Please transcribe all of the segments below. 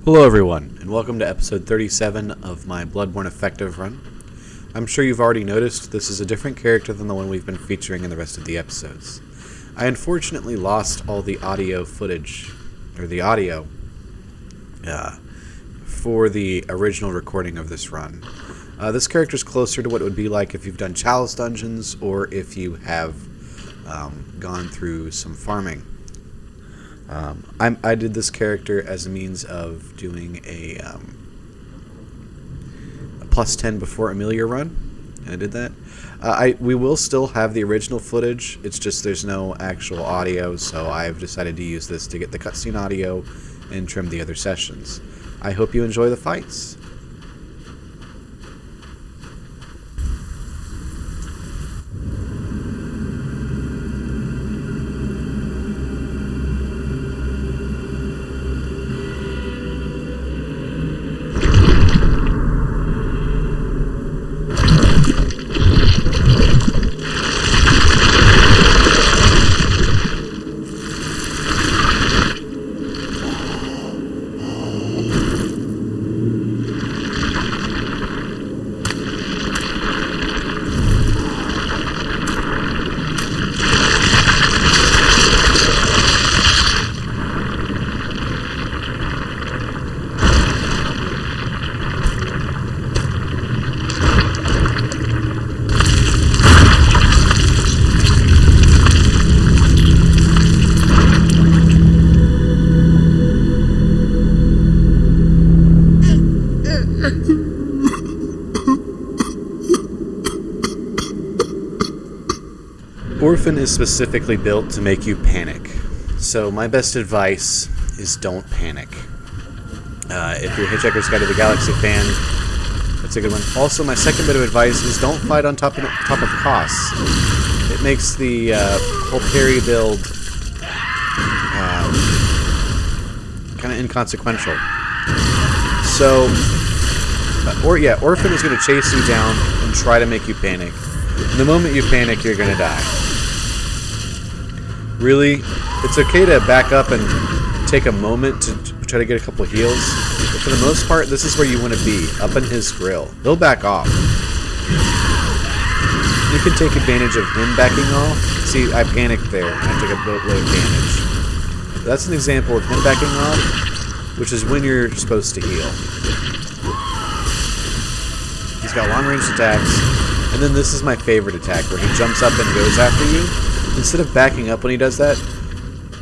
Hello everyone, and welcome to episode 37 of my Bloodborne effective run. I'm sure you've already noticed this is a different character than the one we've been featuring in the rest of the episodes. I unfortunately lost all the audio footage, or the audio, for the original recording of this run. This character is closer to what it would be like if you've done Chalice Dungeons, or if you have gone through some farming. I did this character as a means of doing a plus 10 before Amelia run, and I did that. We will still have the original footage, it's just there's no actual audio, so I've decided to use this to get the cutscene audio and trim the other sessions. I hope you enjoy the fights. Orphan is specifically built to make you panic, so my best advice is don't panic. If you're a Hitchhiker's Guide to the Galaxy fan, that's a good one. Also, my second bit of advice is don't fight on top of costs. It makes the whole parry build kind of inconsequential. So, Orphan is going to chase you down and try to make you panic. And the moment you panic, you're going to die. Really, it's okay to back up and take a moment to try to get a couple of heals, but for the most part, this is where you want to be, up in his grill. He'll back off. You can take advantage of him backing off. See, I panicked there, and I took a boatload damage. That's an example of him backing off, which is when you're supposed to heal. He's got long-range attacks, and then this is my favorite attack, where he jumps up and goes after you. Instead of backing up when he does that,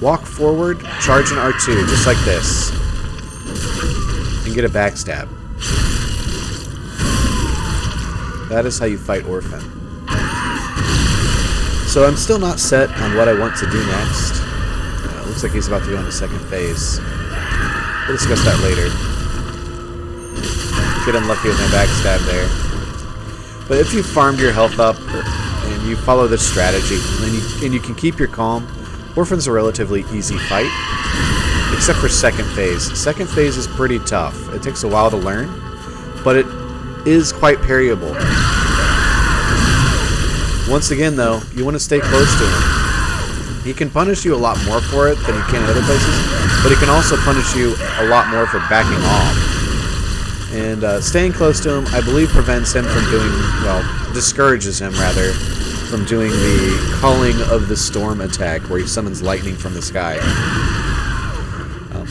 walk forward, charge an R2, just like this, and get a backstab. That is how you fight Orphan. So I'm still not set on what I want to do next. Looks like he's about to go into second phase. We'll discuss that later. Get unlucky with my backstab there. But if you farmed your health up, and you follow this strategy, and you can keep your calm, Orphan's a relatively easy fight, except for second phase. Second phase is pretty tough. It takes a while to learn, but it is quite parryable. Once again, though, you want to stay close to him. He can punish you a lot more for it than he can in other places, but he can also punish you a lot more for backing off. And staying close to him, I believe, prevents him from doing, well, discourages him, rather, from doing the Calling of the Storm attack, where he summons lightning from the sky.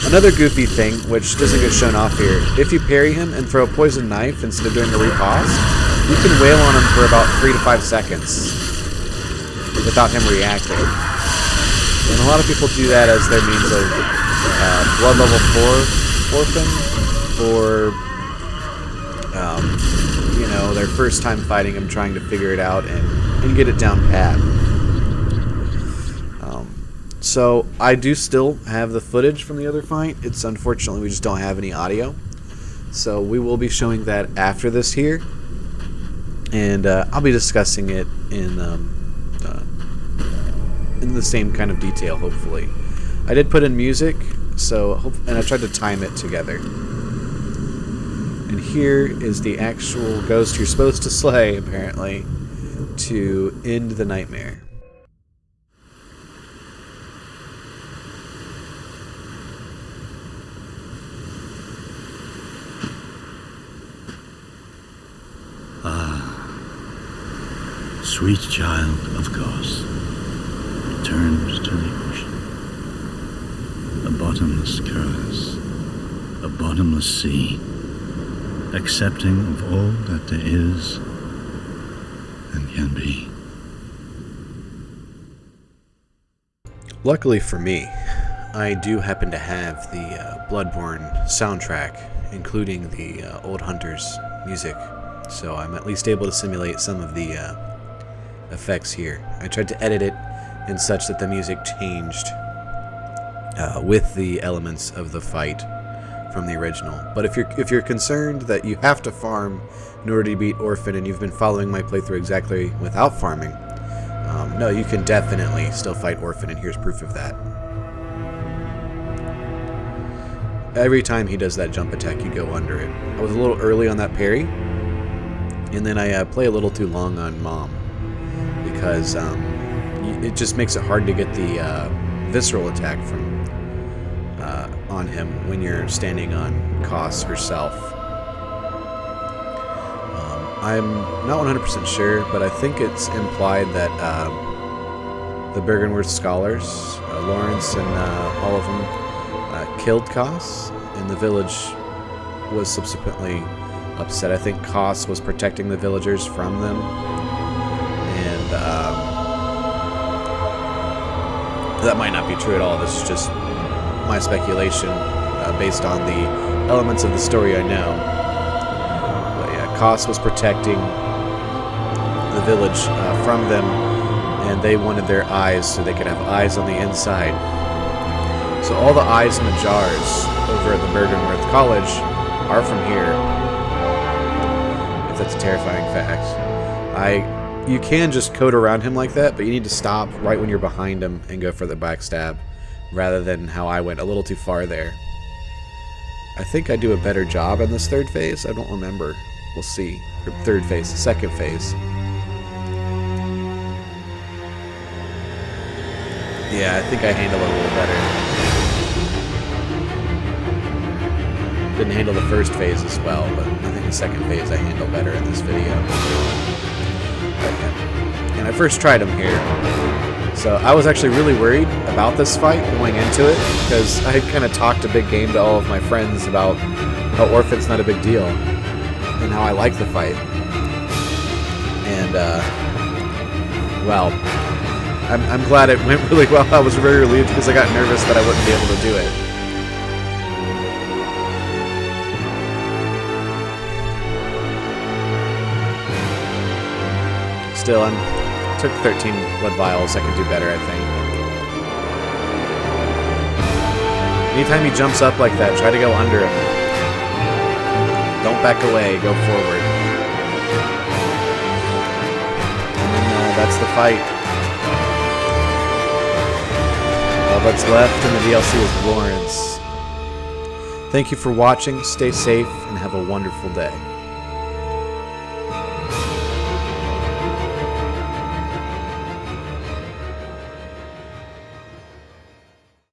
Another goofy thing, which doesn't get shown off here, if you parry him and throw a poison knife instead of doing a riposte, you can wail on him for about 3 to 5 seconds without him reacting. And a lot of people do that as their means of blood level 4 Orphan, or their first time fighting him, trying to figure it out and get it down pat. So I do still have the footage from the other fight. It's unfortunately we just don't have any audio. So we will be showing that after this here, and I'll be discussing it in the same kind of detail, hopefully. I did put in music, and I tried to time it together. And here is the actual ghost you're supposed to slay, apparently, to end the nightmare. sweet child of Kos turned to the ocean. A bottomless curse, a bottomless sea, accepting of all that there is and can be. Luckily for me, I do happen to have the Bloodborne soundtrack, including the Old Hunters music, so I'm at least able to simulate some of the effects here. I tried to edit it in such that the music changed with the elements of the fight from the original. But if you're concerned that you have to farm in order to beat Orphan, and you've been following my playthrough exactly without farming, no, you can definitely still fight Orphan, and here's proof of that. Every time he does that jump attack, you go under it. I was a little early on that parry, and then I play a little too long on Mom, because it just makes it hard to get the visceral attack from on him when you're standing on Kos herself. I'm not 100% sure, but I think it's implied that the Bergenworth scholars, Lawrence and all of them, killed Kos, and the village was subsequently upset. I think Kos was protecting the villagers from them, and that might not be true at all. This is just my speculation based on the elements of the story I know. But yeah, Kos was protecting the village from them, and they wanted their eyes so they could have eyes on the inside. So all the eyes in the jars over at the Bergenworth College are from here. If that's a terrifying fact. You can just code around him like that, but you need to stop right when you're behind him and go for the backstab, rather than how I went a little too far there. I think I do a better job in this third phase. I don't remember. We'll see. Or third phase, the second phase. Yeah, I think I handle it a little better. Didn't handle the first phase as well, but I think the second phase I handle better in this video. And I first tried him here. So I was actually really worried about this fight going into it, because I had kind of talked a big game to all of my friends about how Orphan's not a big deal, and how I like the fight. And, well, I'm glad it went really well. I was very relieved, because I got nervous that I wouldn't be able to do it. Still, I took 13 blood vials. I can do better, I think. Anytime he jumps up like that, try to go under him. Don't back away. Go forward. And then that's the fight. All that's left in the DLC is Lawrence. Thank you for watching. Stay safe and have a wonderful day.